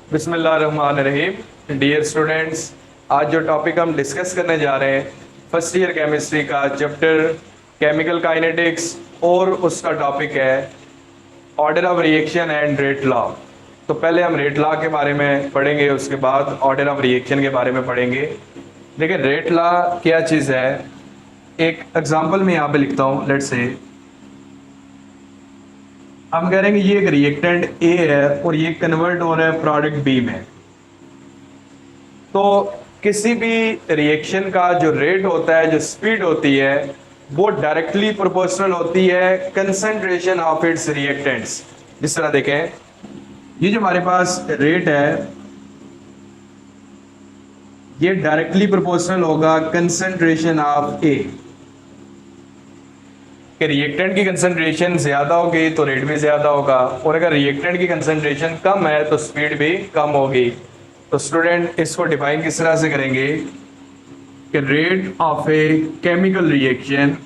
बिस्मिल्लाहिर्रहमानिर्रहीम। Dear students, आज जो टॉपिक हम डिस्कस करने जा रहे हैं फर्स्ट ईयर केमिस्ट्री का चैप्टर केमिकल काइनेटिक्स और उसका टॉपिक है order of reaction and rate law. तो पहले हम रेट लॉ के बारे में पढ़ेंगे, उसके बाद ऑर्डर ऑफ रिएक्शन के बारे में पढ़ेंगे। देखिए रेट लॉ क्या चीज़ है। एक एग्जांपल में यहाँ पे लिखता हूँ, लेट्स से हम कह रहे हैं कि ये एक रिएक्टेंट ए है और ये कन्वर्ट हो रहा है प्रोडक्ट बी में। तो किसी भी रिएक्शन का जो रेट होता है, जो स्पीड होती है, वो डायरेक्टली प्रोपोर्शनल होती है कंसंट्रेशन ऑफ इट्स रिएक्टेंट्स। जिस तरह देखें, ये जो हमारे पास रेट है ये डायरेक्टली प्रोपोर्शनल होगा कंसंट्रेशन ऑफ ए। कि रिएक्टेंट की कंसंट्रेशन ज्यादा होगी तो रेट भी ज्यादा होगा, और अगर रिएक्टेंट की कंसंट्रेशन कम है तो स्पीड भी कम होगी। तो स्टूडेंट इसको डिफाइन किस तरह से करेंगे कि rate of a chemical reaction,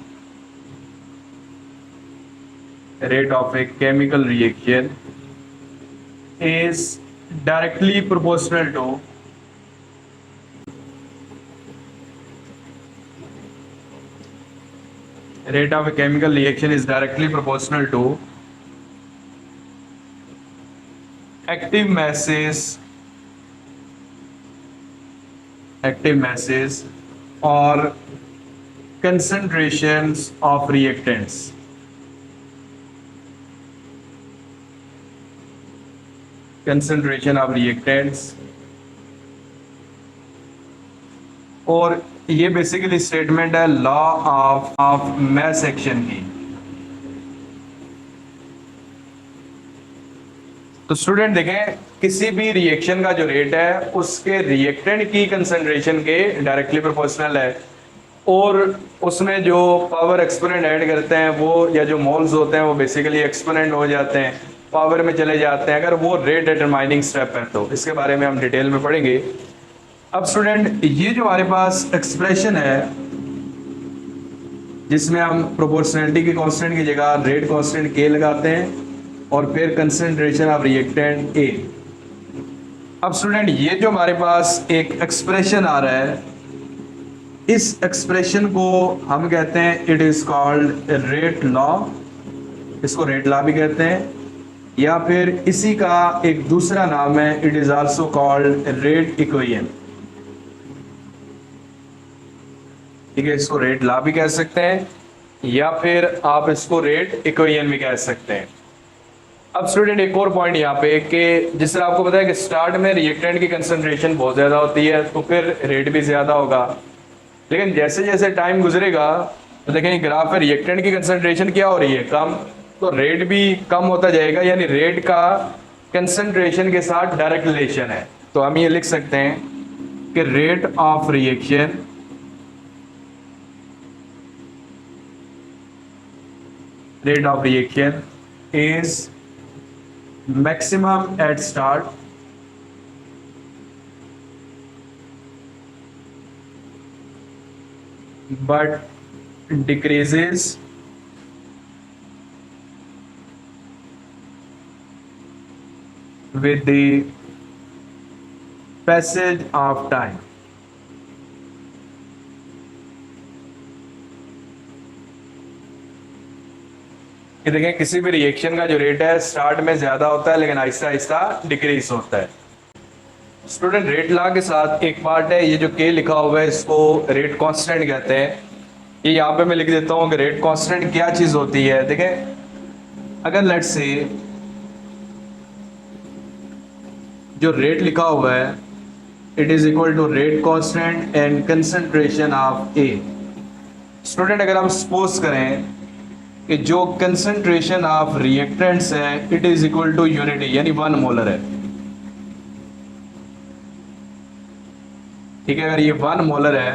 rate of a chemical reaction is directly proportional to rate of a chemical reaction is directly proportional to active masses or concentrations of reactants। concentration of reactants, और ये basically statement है law of mass action की। तो student देखें, किसी भी reaction का जो रेट है उसके रिएक्टेंट की कंसंट्रेशन के डायरेक्टली प्रोपोर्शनल है, और उसमें जो पावर एक्सपोनेंट ऐड करते हैं वो, या जो मोल्स होते हैं वो बेसिकली एक्सपोनेंट हो जाते हैं, पावर में चले जाते हैं अगर वो रेट डिटरमाइनिंग स्टेप है। तो इसके बारे में हम डिटेल में पढ़ेंगे। अब स्टूडेंट ये जो हमारे पास एक्सप्रेशन है जिसमें हम प्रोपोर्शनलिटी की कांस्टेंट की जगह रेट कांस्टेंट के लगाते हैं और फिर कंसंट्रेशन ऑफ रिएक्टेंट ए। अब स्टूडेंट ये जो हमारे पास एक एक्सप्रेशन आ रहा है, इस एक्सप्रेशन को हम कहते हैं it is called rate law. इसको रेट लॉ भी कहते हैं, या फिर इसी का एक दूसरा नाम है it is also called rate equation. ठीक है, इसको रेट लॉ भी कह सकते हैं या फिर आप इसको रेट इक्वेशन भी कह सकते हैं। अब स्टूडेंट एक और पॉइंट यहाँ पे कि जिस तरह आपको पता है कि स्टार्ट में रिएक्टेंट की कंसंट्रेशन बहुत ज़्यादा होती है तो फिर रेट भी ज़्यादा होगा, लेकिन जैसे जैसे टाइम गुजरेगा तो देखें ग्राफ है रिएक्टेंट की कंसंट्रेशन क्या हो रही है, कम, तो रेट भी कम होता जाएगा, यानी रेट का कंसंट्रेशन के साथ डायरेक्ट रिलेशन है। तो हम ये लिख सकते हैं कि rate of reaction is maximum at start but decreases with the passage of time। ये देखें, किसी भी रिएक्शन का जो रेट है स्टार्ट में ज्यादा होता है लेकिन आहिस्ता आहिस्ता डिक्रीज होता है। स्टूडेंट रेट लॉ के साथ एक पार्ट है, ये जो के लिखा हुआ है इसको रेट कांस्टेंट कहते हैं। ये यहाँ पे मैं लिख देता हूँ कि रेट कांस्टेंट क्या चीज होती है। देखें, अगर लेट्स से जो रेट लिखा हुआ है it is equal to rate constant and concentration of a. Student अगर हम सपोज करें कि जो कंसंट्रेशन ऑफ रिएक्टेंट्स है it is equal to unity, यानी 1 मोलर है। ठीक है, अगर ये 1 मोलर है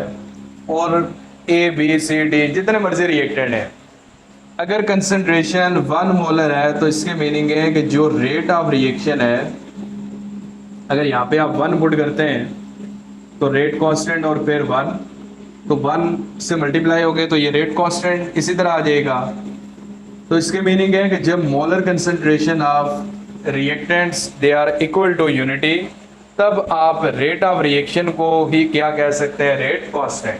और ए बी सी डी जितने मर्जी रिएक्टेंट है, अगर कंसंट्रेशन 1 मोलर है तो इसके मीनिंग है कि जो रेट ऑफ रिएक्शन है, अगर यहाँ पे आप 1 पुट करते हैं तो रेट कांस्टेंट और फिर 1, तो 1 से मल्टीप्लाई हो गए तो ये रेट कांस्टेंट इसी तरह आ जाएगा। तो इसके मीनिंग है कि जब molar concentration of reactants they are equal to unity, तब आप रेट ऑफ रिएक्शन को ही क्या कह सकते हैं, रेट कांस्टेंट।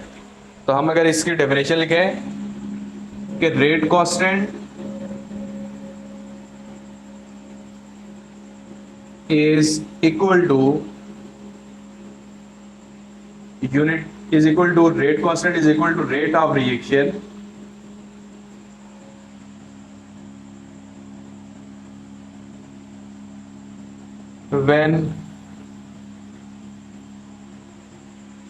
तो हम अगर इसकी डेफिनेशन लिखें कि rate constant is equal to unit is equal to rate constant is equal to rate of reaction when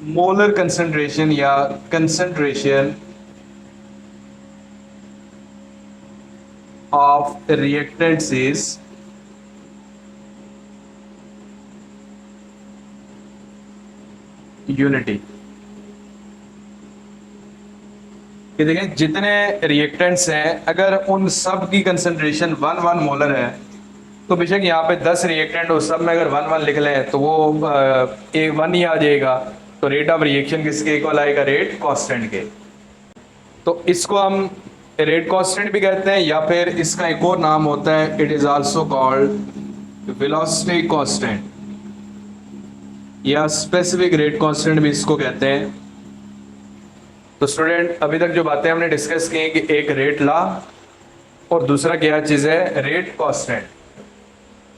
molar concentration या concentration of reactants is unity. कि देखें जितने रिएक्टेंट्स हैं अगर उन सब की कंसंट्रेशन 1 मोलर है तो बेशक यहाँ पे 10 रिएक्टेंट हो, सब में अगर 1 लिख लें तो वो एक 1 ही आ जाएगा। तो रेट ऑफ रिएक्शन किसके इक्वल आएगा, रेट कांस्टेंट के। तो इसको हम रेट कांस्टेंट भी कहते हैं या फिर इसका एक और नाम होता है, it is also called velocity constant या स्पेसिफिक रेट कांस्टेंट भी इसको कहते हैं। तो स्टूडेंट अभी तक जो बातें हमने डिस्कस की कि एक रेट लॉ और दूसरा क्या चीज है, रेट कांस्टेंट।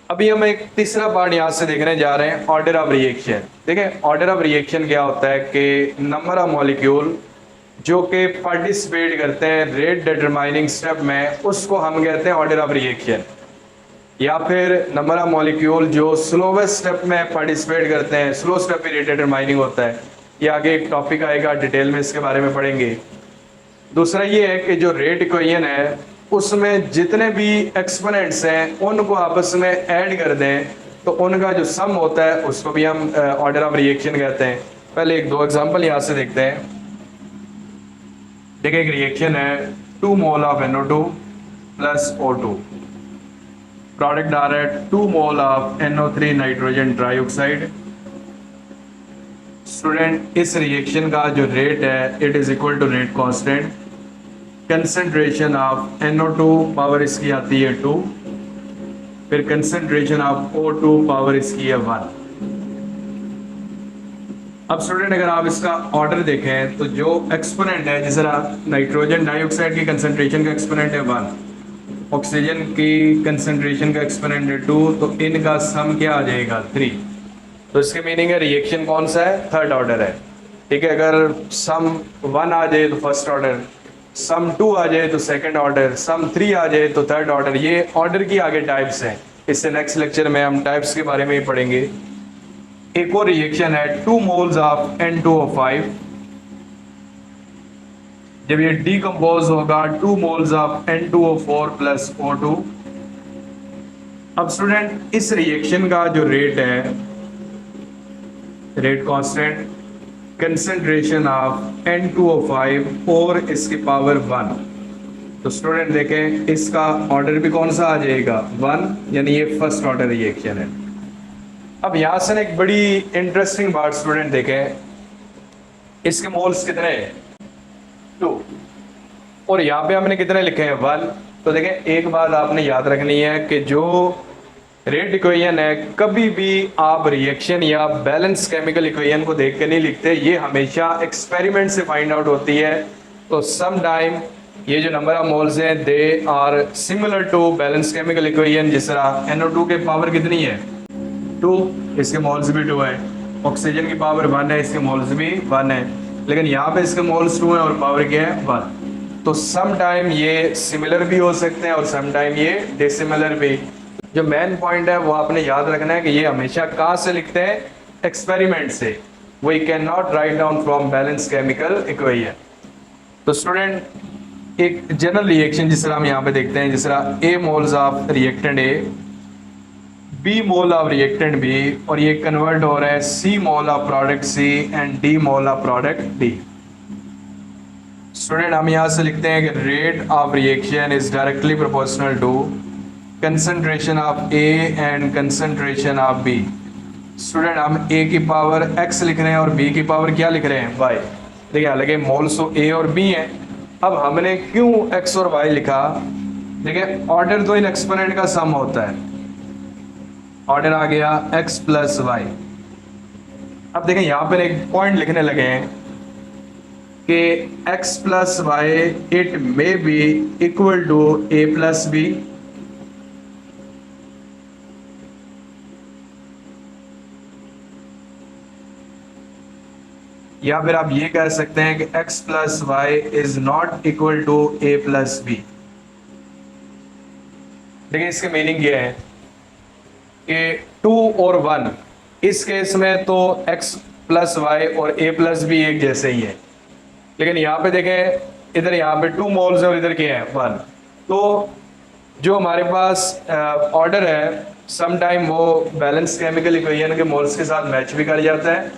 अभी हम एक तीसरा पार्ट यहां से देखने जा रहे हैं, ऑर्डर ऑफ रिएक्शन। देखें ऑर्डर ऑफ रिएक्शन क्या होता है कि नंबर ऑफ मॉलिक्यूल जो कि पार्टिसिपेट करते हैं रेट डिटरमाइनिंग स्टेप में, उसको हम कहते हैं ऑर्डर ऑफ रिएक्शन। या फिर नंबर ऑफ मॉलिक्यूल जो स्लोवेस्ट स्टेप में पार्टिसिपेट करते हैं, स्लो स्टेप पे रेट डिटरमाइनिंग होता है। ये आगे एक टॉपिक आएगा, डिटेल में इसके बारे में पढ़ेंगे। दूसरा ये है कि जो रेट इक्वेशन है उसमें जितने भी एक्सपोनेंट्स हैं उनको आपस में ऐड कर दें तो उनका जो सम होता है उसको भी हम ऑर्डर ऑफ रिएक्शन कहते हैं। पहले एक दो एग्जांपल यहां से देखते हैं। देखिए एक रिएक्शन है 2 mole of NO2 plus O2, product आ रहा है 2 mole of NO3 nitrogen trioxide. Student इस रिएक्शन का जो रेट है it is equal to rate constant, concentration of NO2 power इसकी आती है 2, फिर कंसंट्रेशन ऑफ O2 पावर इसकी है 1। अब स्टूडेंट अगर आप इसका ऑर्डर देखें तो जो एक्सपोनेंट है, जिस तरह नाइट्रोजन डाइऑक्साइड की कंसंट्रेशन का एक्सपोनेंट है 1, ऑक्सीजन की कंसंट्रेशन का एक्सपोनेंट है 2, तो इनका सम क्या आ जाएगा 3। तो इसके मीनिंग है रिएक्शन कौन सा है, थर्ड ऑर्डर है। ठीक है, अगर सम 1 आ जाए तो फर्स्ट ऑर्डर, सम 2 आ जाए तो सेकंड ऑर्डर, सम 3 आ जाए तो थर्ड ऑर्डर। ये ऑर्डर की आगे टाइप्स हैं, इससे नेक्स्ट लेक्चर में हम टाइप्स के बारे में ही पढ़ेंगे। एक और रिएक्शन है 2 मोल्स ऑफ N2O5, जब ये डीकंपोज होगा 2 moles of N2O4 plus O2। अब स्टूडेंट इस रिएक्शन का जो रेट है, rate constant, concentration of N2O5 और इसकी पावर 1। तो स्टूडेंट देखें इसका ऑर्डर भी कौन सा आ जाएगा 1, यानी ये फर्स्ट ऑर्डर रिएक्शन है। अब यहां से एक बड़ी इंटरेस्टिंग बात स्टूडेंट देखें, इसके मोल्स कितने हैं 2 और यहाँ पे हमने कितने लिखे हैं 1। तो देखें एक बात आपने याद रखनी है कि जो रेट इक्वेशन है कभी भी आप रिएक्शन या बैलेंस केमिकल इक्वेशन को देख के नहीं लिखते, ये हमेशा एक्सपेरिमेंट से फाइंड आउट होती है। तो सम टाइम ये जो नंबर ऑफ मोल्स हैं they are similar to balance chemical equation. जिस तरह NO2 के पावर कितनी है 2, इसके मोल्स भी 2 है, ऑक्सीजन की पावर 1 है, इसके मोल्स भी 1 है, लेकिन यहाँ पे इसके मोल्स 2 है और पावर क्या है 1। तो सम टाइम ये सिमिलर भी हो सकते हैं और सम टाइम ये डिसिमिलर भी। जो मेन पॉइंट है वो आपने याद रखना है कि ये हमेशा कहाँ से लिखते हैं, एक्सपेरिमेंट से। We can not write down from balance chemical equation. तो स्टूडेंट एक जनरल रिएक्शन जिस तरह हम यहाँ पे देखते हैं, जिस तरह A moles of reactant A, B mole of reactant B, और ये कन्वर्ट हो रहा है C mole of product C and D mole of product D। Student हम यहाँ से लिखते हैं कि rate of reaction is directly proportional to concentration of A and concentration of B। Student हम A की पावर X लिख रहे हैं और B की पावर क्या लिख रहे हैं Y। देखिए हालांकि मोल्स तो A और B हैं, अब हमने क्यों X और Y लिखा, देखिए ऑर्डर तो इन एक्सपोनेंट का सम होता है, ऑर्डर आ गया x प्लस वाई। अब देखें यहां पर एक पॉइंट लिखने लगे हैं कि x plus y it may be equal to a plus b. या फिर आप ये कह सकते हैं कि x plus y is not equal to a plus b. देखिए इसकी मीनिंग ये है कि 2 और 1, इस केस में तो x प्लस वाई और a प्लस बी एक जैसे ही है, लेकिन यहाँ पे देखें इधर यहाँ पे 2 मोल्स है और इधर क्या है 1। तो जो हमारे पास ऑर्डर है सम टाइम वो बैलेंस केमिकल इक्वेशन के मोल्स के साथ मैच भी कर जाता है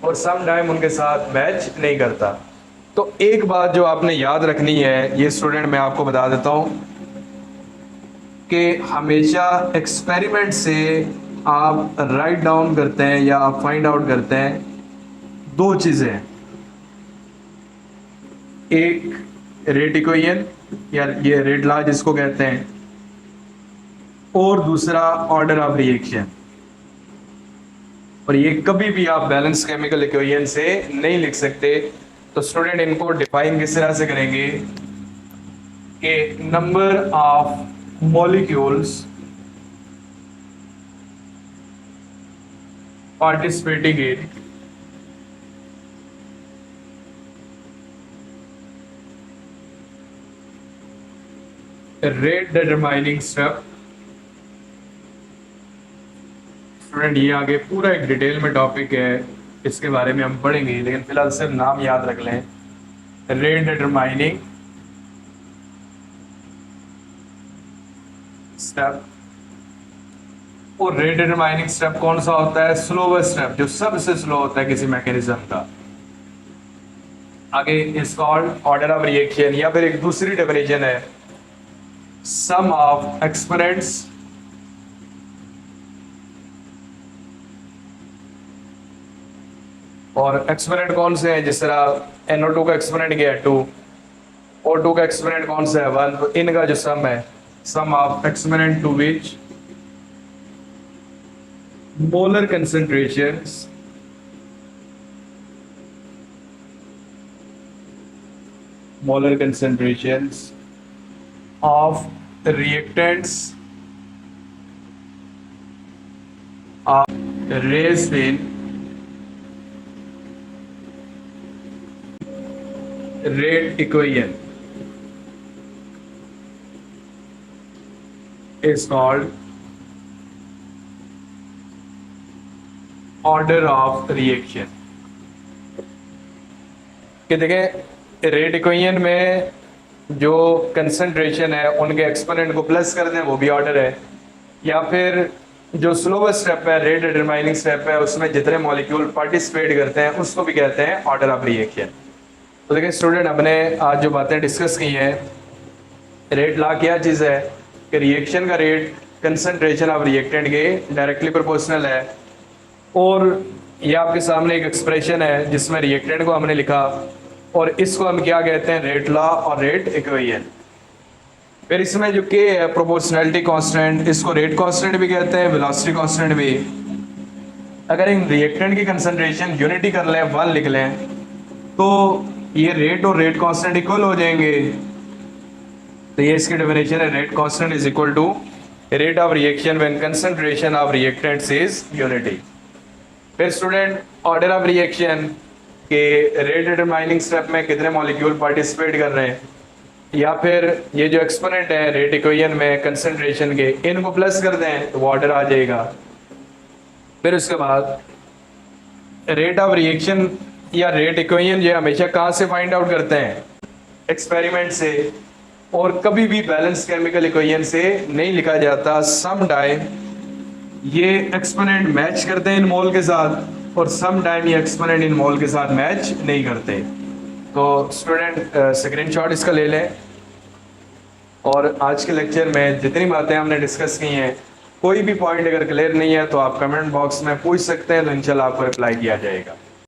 और सम टाइम उनके साथ मैच नहीं करता। तो एक बात जो आपने याद रखनी है, ये स्टूडेंट मैं आपको बता देता हूँ कि हमेशा एक्सपेरिमेंट से आप राइट डाउन करते हैं या आप फाइंड आउट करते हैं 2 चीज़ें, एक रेट इक्वेशन या ये रेट लॉ जिसको कहते हैं, और दूसरा ऑर्डर ऑफ रिएक्शन। और ये कभी भी आप बैलेंस केमिकल इक्वेशन से नहीं लिख सकते। तो स्टूडेंट इनको डिफाइन किस तरह से करेंगे कि number of molecules participating in rate determining step. Student ये आगे पूरा एक डिटेल में टॉपिक है, इसके बारे में हम पढ़ेंगे, लेकिन फिलहाल सिर्फ नाम याद रख लें, रेट डिटरमाइनिंग स्टेप। और रेट डिटरमाइनिंग स्टेप कौन सा होता है? स्लोवेस्ट स्टेप, जो सबसे स्लो होता है किसी मैकेनिज्म का। आगे is called order of reaction, या फिर एक दूसरी डेफिनेशन है सम ऑफ एक्सपोनेंट्स और एक्सपोनेंट कौन से हैं? जिस तरह NO2 का एक्सपोनेंट क्या है 2, O2 का एक्सपोनेंट कौन सा है 1। तो इनका जो सम है sum of exponent to which molar concentrations of reactants are raised in rate equation is called order of reaction। कि देखें रेट इक्वेशन में जो कंसंट्रेशन है उनके एक्सपोनेंट को प्लस कर दें वो भी ऑर्डर है, या फिर जो स्लोवेस्ट स्टेप है रेट डिटरमाइनिंग स्टेप है उसमें जितने मॉलिक्यूल पार्टिसिपेट करते हैं उसको भी कहते हैं ऑर्डर ऑफ रिएक्शन। तो देखिए स्टूडेंट हमने आज जो बातें डिस्कस की हैं, रेट लॉ क्या चीज़ है कि रिएक्शन का रेट कंसंट्रेशन ऑफ रिएक्टेंट के डायरेक्टली प्रोपोर्शनल है। और ये आपके सामने एक एक्सप्रेशन है जिसमें रिएक्टेंट को हमने लिखा और इसको हम क्या कहते हैं? रेट लॉ और रेट इक्वेशन। फिर इसमें जो के है प्रोपोर्शनैलिटी कांस्टेंट, इसको रेट कांस्टेंट भी कहते हैं, वेलोसिटी कांस्टेंट भी। अगर इन रिएक्टेंट की कंसंट्रेशन यूनिटी कर लें 1 लिख लें तो ये रेट और रेट कांस्टेंट इक्वल हो जाएंगे। तो ये इसकी डेफिनेशन है, rate constant is equal to rate of reaction when concentration of reactants is unity. फिर स्टूडेंट ऑर्डर ऑफ रिएक्शन के रेट डिटरमाइनिंग स्टेप में कितने मॉलिक्यूल पार्टिसिपेट कर रहे हैं, या फिर ये जो एक्सपोनेंट है रेट इक्वेशन में कंसंट्रेशन के, इनको प्लस कर दें तो वो ऑर्डर आ जाएगा। फिर उसके बाद रेट ऑफ रिएक्शन या रेट इक्वेशन जो हमेशा कहाँ से फाइंड आउट करते हैं? एक्सपेरिमेंट से, और कभी भी बैलेंस केमिकल इक्वेशन से नहीं लिखा जाता। सम टाइम ये एक्सपोनेंट मैच करते हैं इन मोल के साथ और सम टाइम ये एक्सपोनेंट इन मोल के साथ मैच नहीं करते। तो स्टूडेंट स्क्रीनशॉट इसका ले लें। और आज के लेक्चर में जितनी बातें हमने डिस्कस की हैं, कोई भी पॉइंट अगर क्लियर नहीं है तो आप कमेंट बॉक्स में पूछ सकते हैं, तो इंशाल्लाह आपको रिप्लाई किया जाएगा।